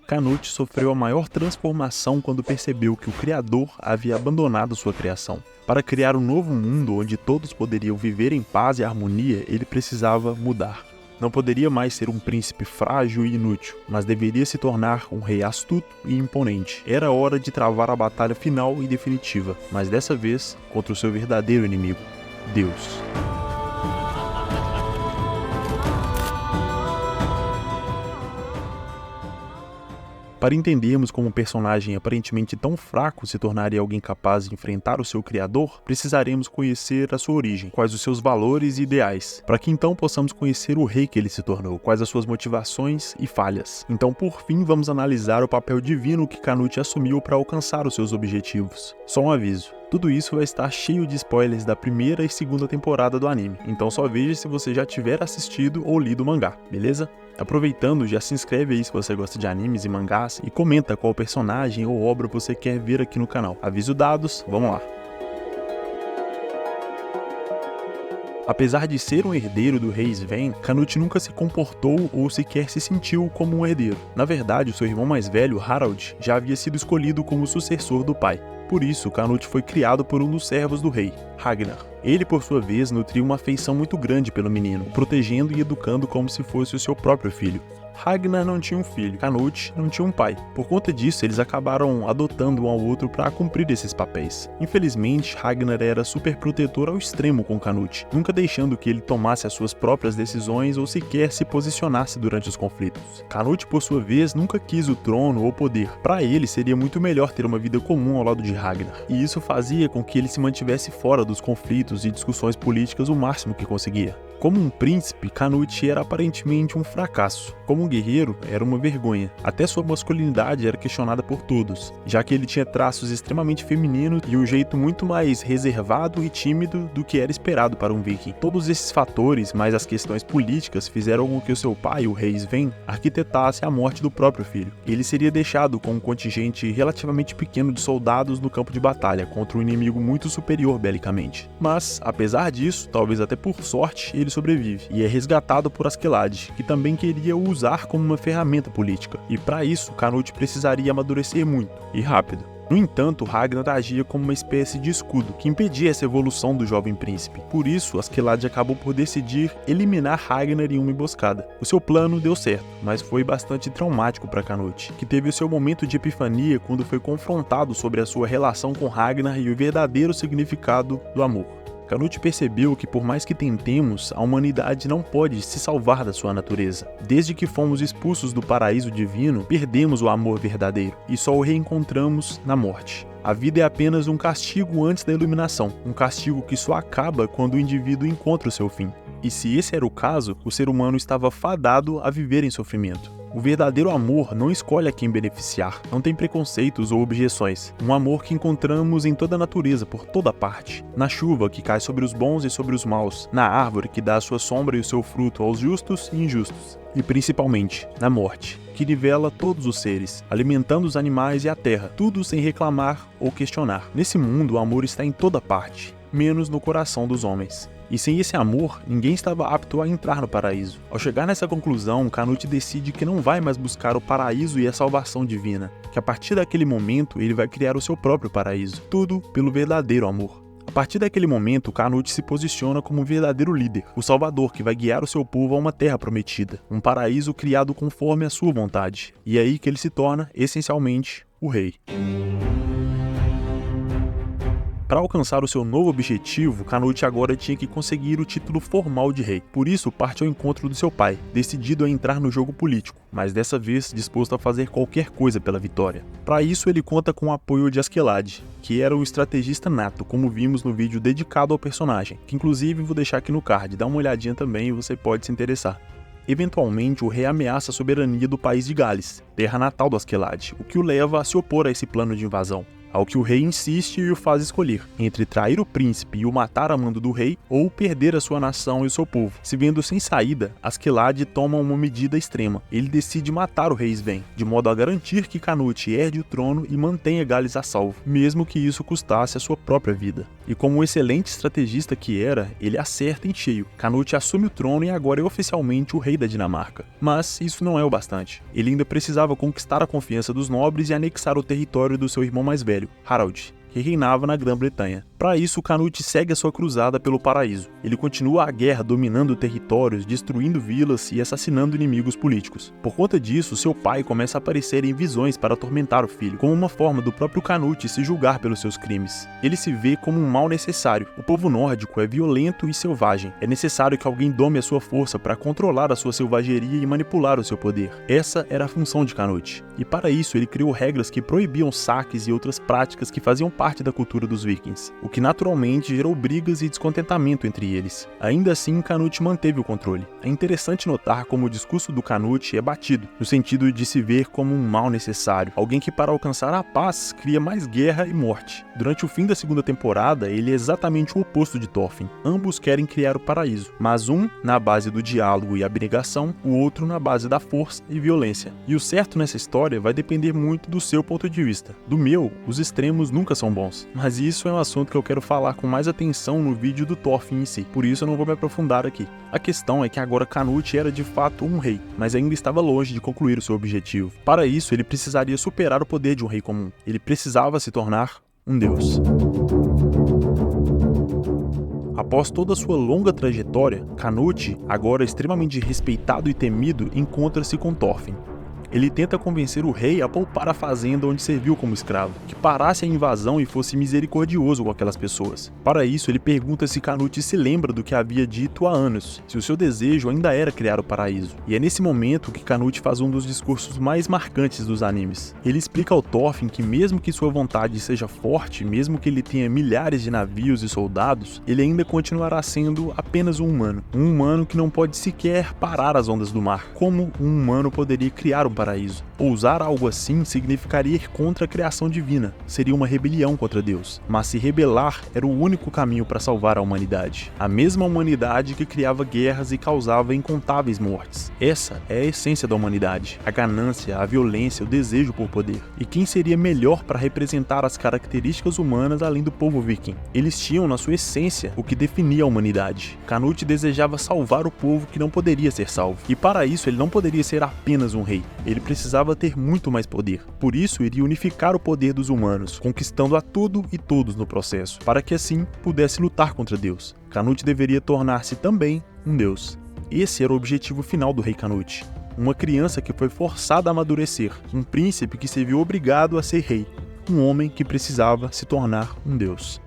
Canute sofreu a maior transformação quando percebeu que o Criador havia abandonado sua criação. Para criar um novo mundo onde todos poderiam viver em paz e harmonia, ele precisava mudar. Não poderia mais ser um príncipe frágil e inútil, mas deveria se tornar um rei astuto e imponente. Era hora de travar a batalha final e definitiva, mas dessa vez contra o seu verdadeiro inimigo, Deus. Para entendermos como um personagem aparentemente tão fraco se tornaria alguém capaz de enfrentar o seu criador, precisaremos conhecer a sua origem, quais os seus valores e ideais, para que então possamos conhecer o rei que ele se tornou, quais as suas motivações e falhas. Então, por fim, vamos analisar o papel divino que Canute assumiu para alcançar os seus objetivos. Só um aviso. Tudo isso vai estar cheio de spoilers da primeira e segunda temporada do anime, então só veja se você já tiver assistido ou lido o mangá, beleza? Aproveitando, já se inscreve aí se você gosta de animes e mangás e comenta qual personagem ou obra você quer ver aqui no canal. Aviso dados, vamos lá! Apesar de ser um herdeiro do rei Sven, Canute nunca se comportou ou sequer se sentiu como um herdeiro. Na verdade, o seu irmão mais velho, Harald, já havia sido escolhido como sucessor do pai. Por isso, Canute foi criado por um dos servos do rei, Ragnar. Ele, por sua vez, nutria uma afeição muito grande pelo menino, o protegendo e educando como se fosse o seu próprio filho. Ragnar não tinha um filho, Canute não tinha um pai. Por conta disso, eles acabaram adotando um ao outro para cumprir esses papéis. Infelizmente, Ragnar era super protetor ao extremo com Canute, nunca deixando que ele tomasse as suas próprias decisões ou sequer se posicionasse durante os conflitos. Canute, por sua vez, nunca quis o trono ou poder. Para ele, seria muito melhor ter uma vida comum ao lado de Ragnar, e isso fazia com que ele se mantivesse fora dos conflitos e discussões políticas o máximo que conseguia. Como um príncipe, Canute era aparentemente um fracasso. Como um guerreiro, era uma vergonha. Até sua masculinidade era questionada por todos, já que ele tinha traços extremamente femininos e um jeito muito mais reservado e tímido do que era esperado para um viking. Todos esses fatores, mais as questões políticas, fizeram com que o seu pai, o rei Sven, arquitetasse a morte do próprio filho. Ele seria deixado com um contingente relativamente pequeno de soldados no campo de batalha, contra um inimigo muito superior belicamente. Mas, apesar disso, talvez até por sorte, ele sobrevive e é resgatado por Askeladd, que também queria o usar como uma ferramenta política, e para isso Canute precisaria amadurecer muito e rápido. No entanto, Ragnar agia como uma espécie de escudo que impedia essa evolução do jovem príncipe. Por isso, Askeladd acabou por decidir eliminar Ragnar em uma emboscada. O seu plano deu certo, mas foi bastante traumático para Canute, que teve o seu momento de epifania quando foi confrontado sobre a sua relação com Ragnar e o verdadeiro significado do amor. Canute percebeu que, por mais que tentemos, a humanidade não pode se salvar da sua natureza. Desde que fomos expulsos do paraíso divino, perdemos o amor verdadeiro e só o reencontramos na morte. A vida é apenas um castigo antes da iluminação, um castigo que só acaba quando o indivíduo encontra o seu fim. E se esse era o caso, o ser humano estava fadado a viver em sofrimento. O verdadeiro amor não escolhe a quem beneficiar, não tem preconceitos ou objeções. Um amor que encontramos em toda a natureza, por toda parte. Na chuva que cai sobre os bons e sobre os maus, na árvore que dá a sua sombra e o seu fruto aos justos e injustos. E principalmente, na morte, que nivela todos os seres, alimentando os animais e a terra, tudo sem reclamar ou questionar. Nesse mundo, o amor está em toda parte, menos no coração dos homens. E sem esse amor, ninguém estava apto a entrar no paraíso. Ao chegar nessa conclusão, Canute decide que não vai mais buscar o paraíso e a salvação divina, que a partir daquele momento ele vai criar o seu próprio paraíso, tudo pelo verdadeiro amor. A partir daquele momento, Canute se posiciona como um verdadeiro líder, o salvador que vai guiar o seu povo a uma terra prometida, um paraíso criado conforme a sua vontade. E é aí que ele se torna, essencialmente, o rei. Para alcançar o seu novo objetivo, Canute agora tinha que conseguir o título formal de rei. Por isso, parte ao encontro do seu pai, decidido a entrar no jogo político, mas dessa vez disposto a fazer qualquer coisa pela vitória. Para isso, ele conta com o apoio de Askeladd, que era um estrategista nato, como vimos no vídeo dedicado ao personagem, que inclusive vou deixar aqui no card, dá uma olhadinha também e você pode se interessar. Eventualmente, o rei ameaça a soberania do país de Gales, terra natal do Askeladd, o que o leva a se opor a esse plano de invasão. ao que o rei insiste e o faz escolher entre trair o príncipe e o matar a mando do rei ou perder a sua nação e o seu povo. Se vendo sem saída, Askeladd toma uma medida extrema. Ele decide matar o rei Sven, de modo a garantir que Canute herde o trono e mantenha Gales a salvo, mesmo que isso custasse a sua própria vida. E como um excelente estrategista que era, ele acerta em cheio. Canute assume o trono e agora é oficialmente o rei da Dinamarca. Mas isso não é o bastante. Ele ainda precisava conquistar a confiança dos nobres e anexar o território do seu irmão mais velho, Harald, que reinava na Grã-Bretanha. Para isso, Canute segue a sua cruzada pelo paraíso. Ele continua a guerra dominando territórios, destruindo vilas e assassinando inimigos políticos. Por conta disso, seu pai começa a aparecer em visões para atormentar o filho, como uma forma do próprio Canute se julgar pelos seus crimes. Ele se vê como um mal necessário. O povo nórdico é violento e selvagem. É necessário que alguém dome a sua força para controlar a sua selvageria e manipular o seu poder. Essa era a função de Canute. E para isso, ele criou regras que proibiam saques e outras práticas que faziam parte da cultura dos vikings, o que naturalmente gerou brigas e descontentamento entre eles. Ainda assim, Canute manteve o controle. É interessante notar como o discurso do Canute é batido, no sentido de se ver como um mal necessário, alguém que para alcançar a paz cria mais guerra e morte. Durante o fim da segunda temporada, ele é exatamente o oposto de Thorfinn. Ambos querem criar o paraíso, mas um na base do diálogo e abnegação, o outro na base da força e violência. E o certo nessa história vai depender muito do seu ponto de vista. Do meu, os extremos nunca são bons, mas isso é um assunto que eu quero falar com mais atenção no vídeo do Thorfinn em si, por isso eu não vou me aprofundar aqui. A questão é que agora Canute era de fato um rei, mas ainda estava longe de concluir o seu objetivo. Para isso, ele precisaria superar o poder de um rei comum. Ele precisava se tornar um deus. Após toda a sua longa trajetória, Canute, agora extremamente respeitado e temido, encontra-se com Thorfinn. Ele tenta convencer o rei a poupar a fazenda onde serviu como escravo, que parasse a invasão e fosse misericordioso com aquelas pessoas. Para isso, ele pergunta se Canute se lembra do que havia dito há anos, se o seu desejo ainda era criar o paraíso. E é nesse momento que Canute faz um dos discursos mais marcantes dos animes. Ele explica ao Thorfinn que mesmo que sua vontade seja forte, mesmo que ele tenha milhares de navios e soldados, ele ainda continuará sendo apenas um humano que não pode sequer parar as ondas do mar. Como um humano poderia criar um paraíso? Ousar algo assim significaria ir contra a criação divina, seria uma rebelião contra Deus. Mas se rebelar era o único caminho para salvar a humanidade. A mesma humanidade que criava guerras e causava incontáveis mortes. Essa é a essência da humanidade, a ganância, a violência, o desejo por poder. E quem seria melhor para representar as características humanas além do povo viking? Eles tinham na sua essência o que definia a humanidade. Canute desejava salvar o povo que não poderia ser salvo. E para isso ele não poderia ser apenas um rei. Ele precisava ter muito mais poder. Por isso, iria unificar o poder dos humanos, conquistando a tudo e todos no processo, para que assim pudesse lutar contra Deus. Canute deveria tornar-se também um deus. Esse era o objetivo final do rei Canute. Uma criança que foi forçada a amadurecer, um príncipe que se viu obrigado a ser rei, um homem que precisava se tornar um deus.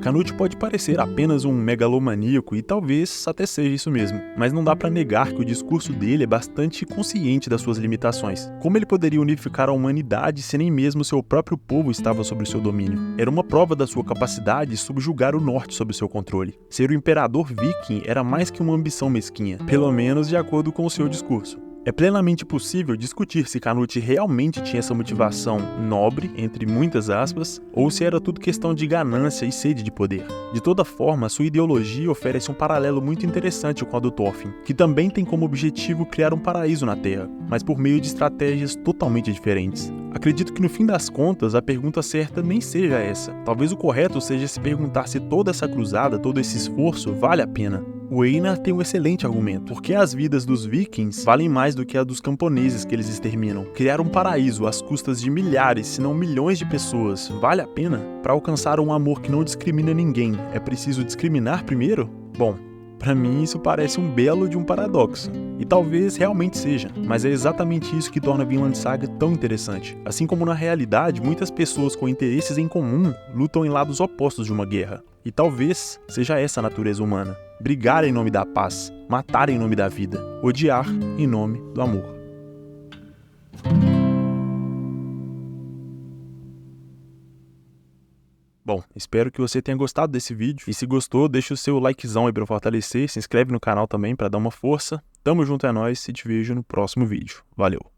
Canute pode parecer apenas um megalomaníaco e talvez até seja isso mesmo, mas não dá pra negar que o discurso dele é bastante consciente das suas limitações. Como ele poderia unificar a humanidade se nem mesmo seu próprio povo estava sob seu domínio? Era uma prova da sua capacidade de subjugar o norte sob seu controle. Ser o imperador viking era mais que uma ambição mesquinha, pelo menos de acordo com o seu discurso. É plenamente possível discutir se Canute realmente tinha essa motivação nobre, entre muitas aspas, ou se era tudo questão de ganância e sede de poder. De toda forma, sua ideologia oferece um paralelo muito interessante com a do Thorfinn, que também tem como objetivo criar um paraíso na Terra, mas por meio de estratégias totalmente diferentes. Acredito que no fim das contas, a pergunta certa nem seja essa. Talvez o correto seja se perguntar se toda essa cruzada, todo esse esforço vale a pena. O Einar tem um excelente argumento, porque as vidas dos vikings valem mais do que a dos camponeses que eles exterminam. Criar um paraíso às custas de milhares, se não milhões de pessoas, vale a pena? Para alcançar um amor que não discrimina ninguém, é preciso discriminar primeiro? Bom, para mim isso parece um belo de um paradoxo. E talvez realmente seja, mas é exatamente isso que torna Vinland Saga tão interessante. Assim como na realidade, muitas pessoas com interesses em comum lutam em lados opostos de uma guerra. E talvez seja essa a natureza humana. Brigar em nome da paz, matar em nome da vida, odiar em nome do amor. Bom, espero que você tenha gostado desse vídeo, e se gostou, deixa o seu likezão aí pra fortalecer, se inscreve no canal também pra dar uma força. Tamo junto, é nóis, e te vejo no próximo vídeo. Valeu!